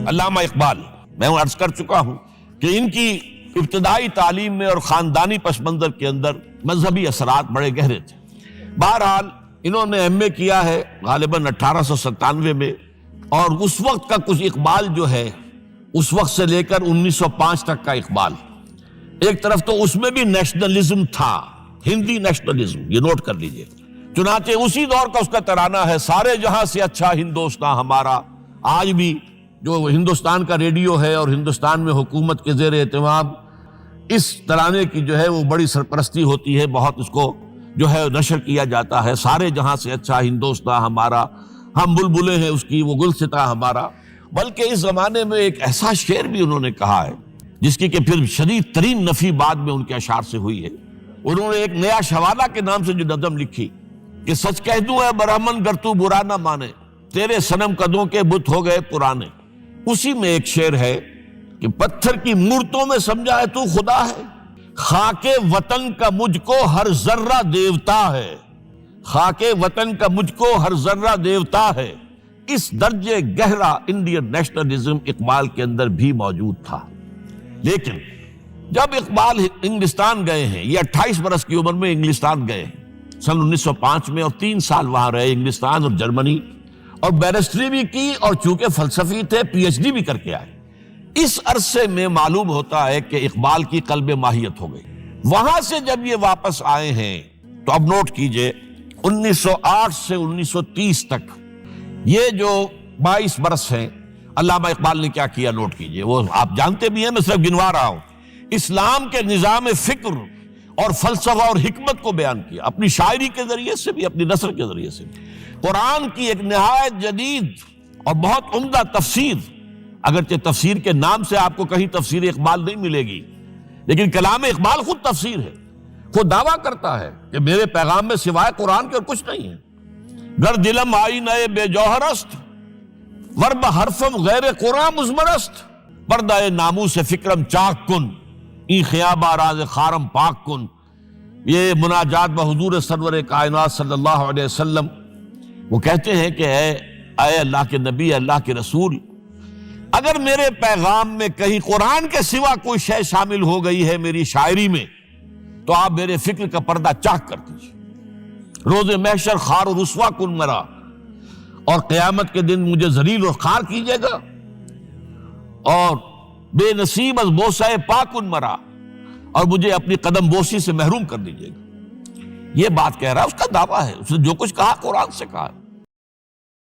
علامہ اقبال، میں عرض کر چکا ہوں کہ ان کی ابتدائی تعلیم میں اور خاندانی پس منظر کے اندر مذہبی اثرات بڑے گہرے تھے۔ بہرحال انہوں نے ایم اے کیا ہے غالباً 1897 میں، اور اس وقت کا کچھ اقبال جو ہے اس وقت سے لے کر 1905 تک کا اقبال، ایک طرف تو اس میں بھی نیشنلزم تھا، ہندی نیشنلزم، یہ نوٹ کر لیجئے۔ چنانچہ اسی دور کا اس کا ترانہ ہے، سارے جہاں سے اچھا ہندوستان ہمارا۔ آج بھی جو ہندوستان کا ریڈیو ہے اور ہندوستان میں حکومت کے زیر اہتمام اس ترانے کی جو ہے وہ بڑی سرپرستی ہوتی ہے، بہت اس کو جو ہے نشر کیا جاتا ہے، سارے جہاں سے اچھا ہندوستان ہمارا، ہم بلبلیں ہیں اس کی وہ گلستاں ہمارا۔ بلکہ اس زمانے میں ایک ایسا شعر بھی انہوں نے کہا ہے جس کی کہ پھر شدید ترین نفی بعد میں ان کے اشعار سے ہوئی ہے۔ انہوں نے ایک نیا شوالا کے نام سے جو نظم لکھی کہ سچ کہہ دوں اے برہمن گر تو برا نہ مانے، تیرے صنم قدوں کے بت ہو گئے پرانے۔ اسی میں ایک شعر ہے کہ پتھر کی مورتوں میں سمجھا ہے تو خدا ہے، خاک وطن کا مجھ کو ہر ذرہ دیوتا ہے، خاک وطن کا مجھ کو ہر ذرہ دیوتا ہے۔ اس درجے گہرا انڈین نیشنلزم اقبال کے اندر بھی موجود تھا۔ لیکن جب اقبال انگلستان گئے ہیں، یہ 28 برس کی عمر میں انگلستان گئے ہیں سن 1905 میں، اور 3 سال وہاں رہے انگلستان اور جرمنی، اور بیرسٹری بھی کی، اور چونکہ فلسفی تھے پی ایچ ڈی بھی کر کے آئے۔ اس عرصے میں معلوم ہوتا ہے کہ اقبال کی قلب ماہیت ہو گئی۔ وہاں سے جب یہ واپس آئے ہیں تو اب نوٹ کیجئے 1908 سے 1930 تک یہ جو 22 برس ہیں، علامہ اقبال نے کیا کیا نوٹ کیجئے، وہ آپ جانتے بھی ہیں، میں صرف گنوا رہا ہوں۔ اسلام کے نظام فکر اور فلسفہ اور حکمت کو بیان کیا، اپنی شاعری کے ذریعے سے بھی، اپنی نثر کے ذریعے سے بھی۔ قرآن کی ایک نہایت جدید اور بہت عمدہ تفسیر، اگرچہ تفسیر کے نام سے آپ کو کہیں تفسیر اقبال نہیں ملے گی، لیکن کلام اقبال خود تفسیر ہے، خود دعویٰ کرتا ہے کہ میرے پیغام میں سوائے قرآن کے اور کچھ نہیں ہے۔ گر دلم آئی نئے بے جوہر است، ورب حرفم غیر قرآن مزمرست، پردہ ناموس فکرم چاک کن، این خیابہ راز خارم پاک کن۔ یہ مناجات بحضور سرور کائنات صلی اللہ علیہ وسلم، وہ کہتے ہیں کہ اے اللہ کے نبی، اللہ کے رسول، اگر میرے پیغام میں کہیں قرآن کے سوا کوئی شے شامل ہو گئی ہے میری شاعری میں، تو آپ میرے فکر کا پردہ چاک کر دیجیے۔ روز محشر خار و رسوا کن مرا، اور قیامت کے دن مجھے ذلیل و خوار کیجیے گا، اور بے نصیب از بوسہ پاکن مرا، اور مجھے اپنی قدم بوسی سے محروم کر دیجیے گا۔ یہ بات کہہ رہا ہے، اس کا دعویٰ ہے، اس نے جو کچھ کہا قرآن سے کہا۔